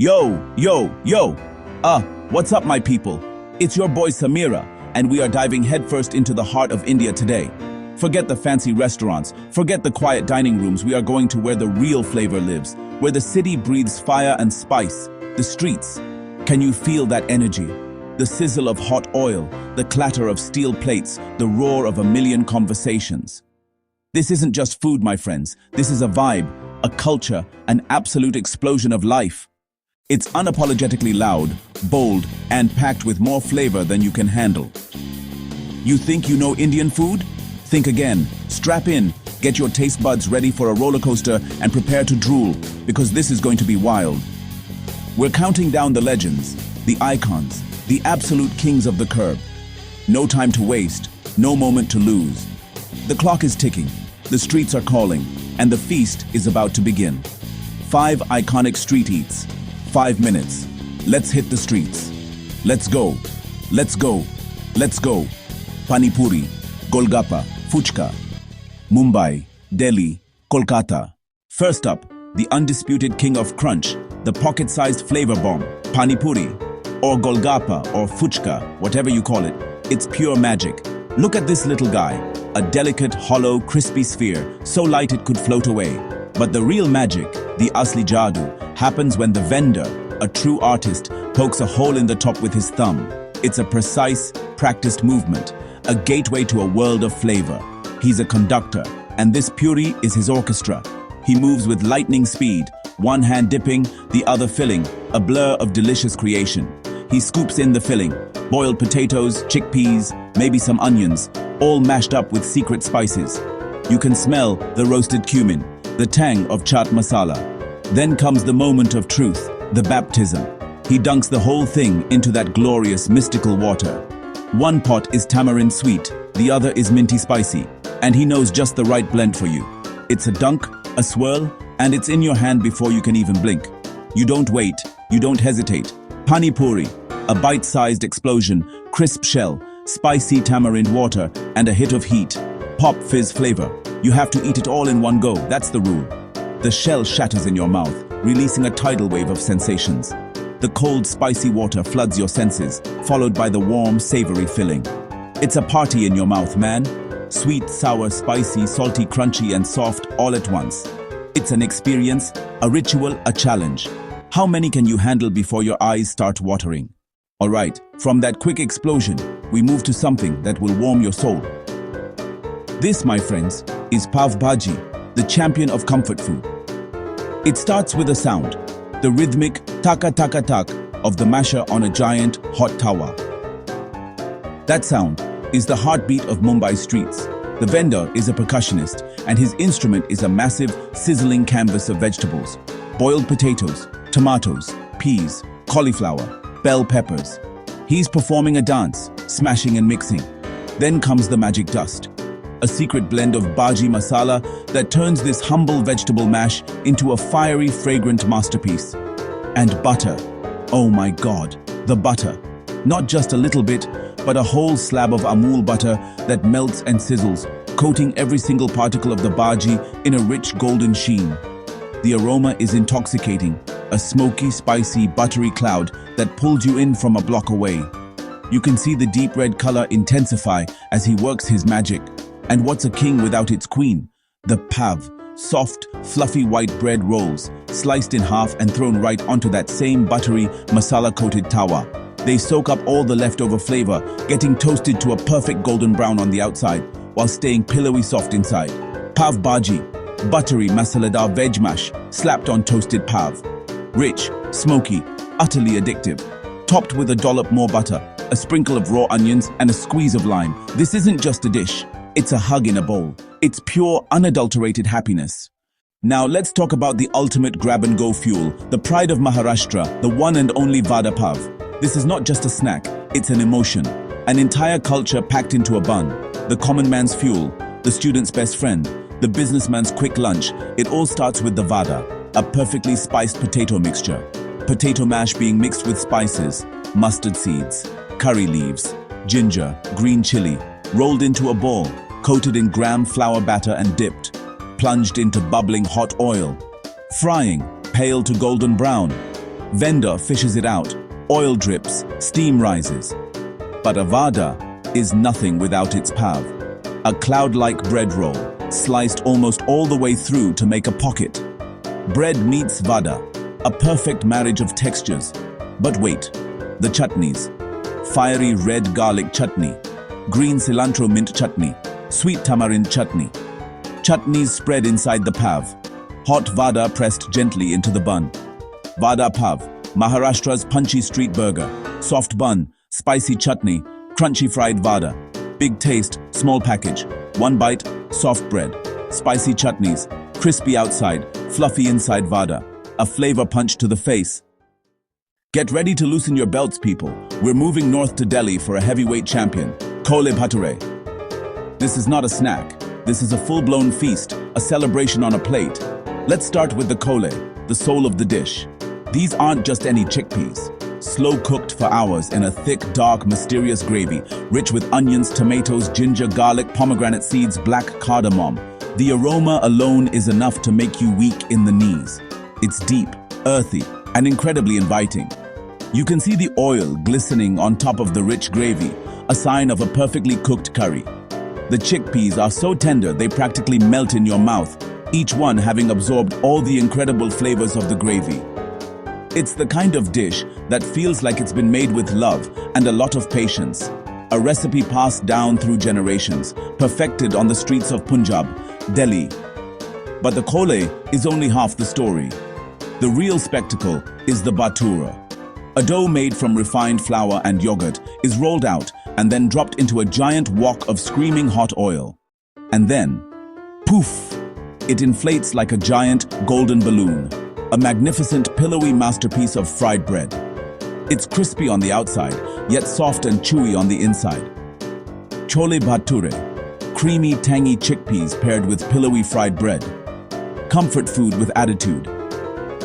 Yo, yo, yo! What's up, my people? It's your boy Samira, and we are diving headfirst into the heart of India today. Forget the fancy restaurants, forget the quiet dining rooms. We are going to where the real flavor lives, where the city breathes fire and spice, the streets. Can you feel that energy? The sizzle of hot oil, the clatter of steel plates, the roar of a million conversations. This isn't just food, my friends. This is a vibe, a culture, an absolute explosion of life. It's unapologetically loud, bold, and packed with more flavor than you can handle. You think you know Indian food? Think again. Strap in, get your taste buds ready for a roller coaster, and prepare to drool, because this is going to be wild. We're counting down the legends, the icons, the absolute kings of the curb. No time to waste, no moment to lose. The clock is ticking, the streets are calling, and the feast is about to begin. 5 iconic street eats. 5 minutes. Let's hit the streets. Let's go. Let's go. Let's go. Pani Puri, Golgappa, Fuchka. Mumbai, Delhi, Kolkata. First up, the undisputed king of crunch, the pocket-sized flavor bomb, Pani Puri, or Golgappa, or Fuchka, whatever you call it. It's pure magic. Look at this little guy, a delicate, hollow, crispy sphere, so light it could float away. But the real magic, the asli jadoo, happens when the vendor, a true artist, pokes a hole in the top with his thumb. It's a precise, practiced movement, a gateway to a world of flavor. He's a conductor, and this puri is his orchestra. He moves with lightning speed, one hand dipping, the other filling, a blur of delicious creation. He scoops in the filling, boiled potatoes, chickpeas, maybe some onions, all mashed up with secret spices. You can smell the roasted cumin, the tang of chaat masala. Then comes the moment of truth, the baptism. He dunks the whole thing into that glorious mystical water. One pot is tamarind sweet, the other is minty spicy, and he knows just the right blend for you. It's a dunk, a swirl, and it's in your hand before you can even blink. You don't wait, you don't hesitate. Pani Puri, a bite-sized explosion, crisp shell, spicy tamarind water, and a hit of heat. Pop fizz flavor. You have to eat it all in one go, that's the rule. The shell shatters in your mouth, releasing a tidal wave of sensations. The cold, spicy water floods your senses, followed by the warm, savory filling. It's a party in your mouth, man. Sweet, sour, spicy, salty, crunchy, and soft all at once. It's an experience, a ritual, a challenge. How many can you handle before your eyes start watering? Alright, from that quick explosion, we move to something that will warm your soul. This, my friends, is Pav Bhaji, the champion of comfort food. It starts with a sound, the rhythmic taka taka tak of the masher on a giant hot tawa. That sound is the heartbeat of Mumbai streets. The vendor is a percussionist, and his instrument is a massive, sizzling canvas of vegetables. Boiled potatoes, tomatoes, peas, cauliflower, bell peppers. He's performing a dance, smashing and mixing. Then comes the magic dust, a secret blend of bhaji masala that turns this humble vegetable mash into a fiery, fragrant masterpiece. And butter. Oh my God, the butter. Not just a little bit, but a whole slab of Amul butter that melts and sizzles, coating every single particle of the bhaji in a rich golden sheen. The aroma is intoxicating, a smoky, spicy, buttery cloud that pulls you in from a block away. You can see the deep red color intensify as he works his magic. And what's a king without its queen? The pav, soft, fluffy white bread rolls, sliced in half and thrown right onto that same buttery, masala-coated tawa. They soak up all the leftover flavor, getting toasted to a perfect golden brown on the outside, while staying pillowy soft inside. Pav bhaji, buttery masaladar veg mash, slapped on toasted pav. Rich, smoky, utterly addictive. Topped with a dollop more butter, a sprinkle of raw onions, and a squeeze of lime. This isn't just a dish. It's a hug in a bowl. It's pure, unadulterated happiness. Now let's talk about the ultimate grab-and-go fuel, the pride of Maharashtra, the one and only Vada Pav. This is not just a snack, it's an emotion. An entire culture packed into a bun. The common man's fuel, the student's best friend, the businessman's quick lunch. It all starts with the Vada, a perfectly spiced potato mixture. Potato mash being mixed with spices, mustard seeds, curry leaves, ginger, green chili, rolled into a ball, coated in gram flour batter and dipped, plunged into bubbling hot oil, frying, pale to golden brown. Vendor fishes it out. Oil drips, steam rises. But a vada is nothing without its pav. A cloud-like bread roll, sliced almost all the way through to make a pocket. Bread meets vada, a perfect marriage of textures. But wait, the chutneys. Fiery red garlic chutney, green cilantro mint chutney, sweet tamarind chutney. Chutneys spread inside the pav. Hot vada pressed gently into the bun. Vada pav, Maharashtra's punchy street burger. Soft bun, spicy chutney, crunchy fried vada. Big taste, small package. One bite, soft bread. Spicy chutneys, crispy outside, fluffy inside vada. A flavor punch to the face. Get ready to loosen your belts, people. We're moving north to Delhi for a heavyweight champion, Chole Bhature. This is not a snack. This is a full-blown feast, a celebration on a plate. Let's start with the chole, the soul of the dish. These aren't just any chickpeas. Slow-cooked for hours in a thick, dark, mysterious gravy, rich with onions, tomatoes, ginger, garlic, pomegranate seeds, black cardamom. The aroma alone is enough to make you weak in the knees. It's deep, earthy, and incredibly inviting. You can see the oil glistening on top of the rich gravy, a sign of a perfectly cooked curry. The chickpeas are so tender they practically melt in your mouth, each one having absorbed all the incredible flavors of the gravy. It's the kind of dish that feels like it's been made with love and a lot of patience. A recipe passed down through generations, perfected on the streets of Punjab, Delhi. But the chole is only half the story. The real spectacle is the bhatura. A dough made from refined flour and yogurt is rolled out and then dropped into a giant wok of screaming hot oil. And then, poof! It inflates like a giant golden balloon, a magnificent pillowy masterpiece of fried bread. It's crispy on the outside, yet soft and chewy on the inside. Chole bhature, creamy, tangy chickpeas paired with pillowy fried bread. Comfort food with attitude.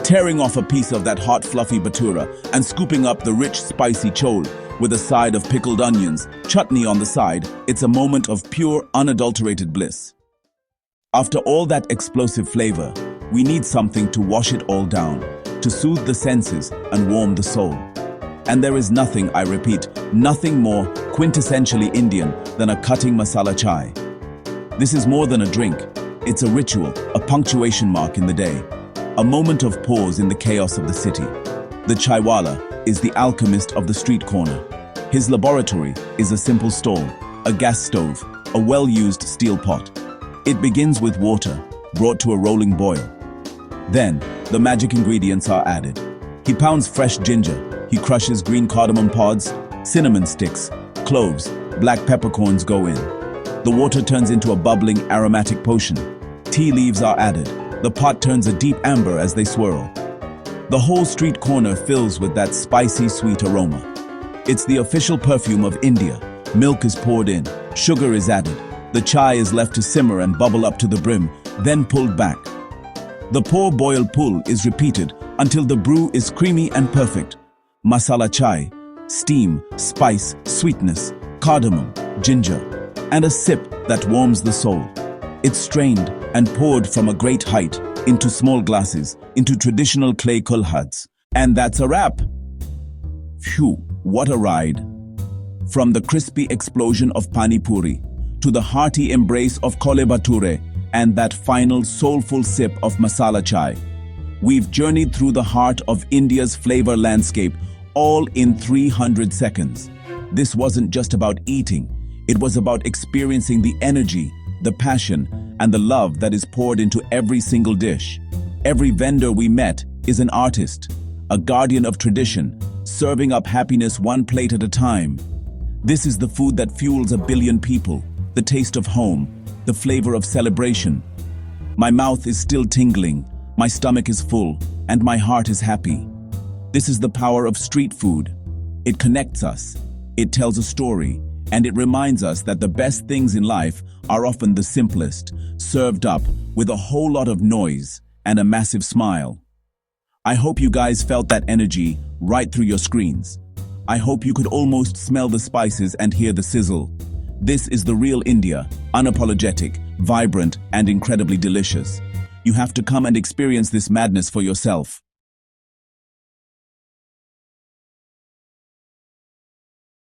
Tearing off a piece of that hot, fluffy bhatura and scooping up the rich, spicy chole with a side of pickled onions, chutney on the side, it's a moment of pure, unadulterated bliss. After all that explosive flavor, we need something to wash it all down, to soothe the senses and warm the soul. And there is nothing, I repeat, nothing more quintessentially Indian than a cutting masala chai. This is more than a drink. It's a ritual, a punctuation mark in the day. A moment of pause in the chaos of the city. The chaiwala is the alchemist of the street corner. His laboratory is a simple stall, a gas stove, a well-used steel pot. It begins with water, brought to a rolling boil. Then, the magic ingredients are added. He pounds fresh ginger, he crushes green cardamom pods, cinnamon sticks, cloves, black peppercorns go in. The water turns into a bubbling aromatic potion. Tea leaves are added. The pot turns a deep amber as they swirl. The whole street corner fills with that spicy, sweet aroma. It's the official perfume of India. Milk is poured in, sugar is added. The chai is left to simmer and bubble up to the brim, then pulled back. The pour, boil, pull is repeated until the brew is creamy and perfect. Masala chai, steam, spice, sweetness, cardamom, ginger, and a sip that warms the soul. It's strained and poured from a great height into small glasses, into traditional clay kulhads. And that's a wrap. Phew, what a ride. From the crispy explosion of pani puri to the hearty embrace of chole bhature and that final soulful sip of masala chai, we've journeyed through the heart of India's flavor landscape, all in 300 seconds. This wasn't just about eating. It was about experiencing the energy, the passion, and the love that is poured into every single dish. Every vendor we met is an artist, a guardian of tradition, serving up happiness one plate at a time. This is the food that fuels a billion people, the taste of home, the flavor of celebration. My mouth is still tingling, my stomach is full, and my heart is happy. This is the power of street food. It connects us, it tells a story, and it reminds us that the best things in life are often the simplest, served up with a whole lot of noise and a massive smile. I hope you guys felt that energy right through your screens. I hope you could almost smell the spices and hear the sizzle. This is the real India, unapologetic, vibrant, and incredibly delicious. You have to come and experience this madness for yourself.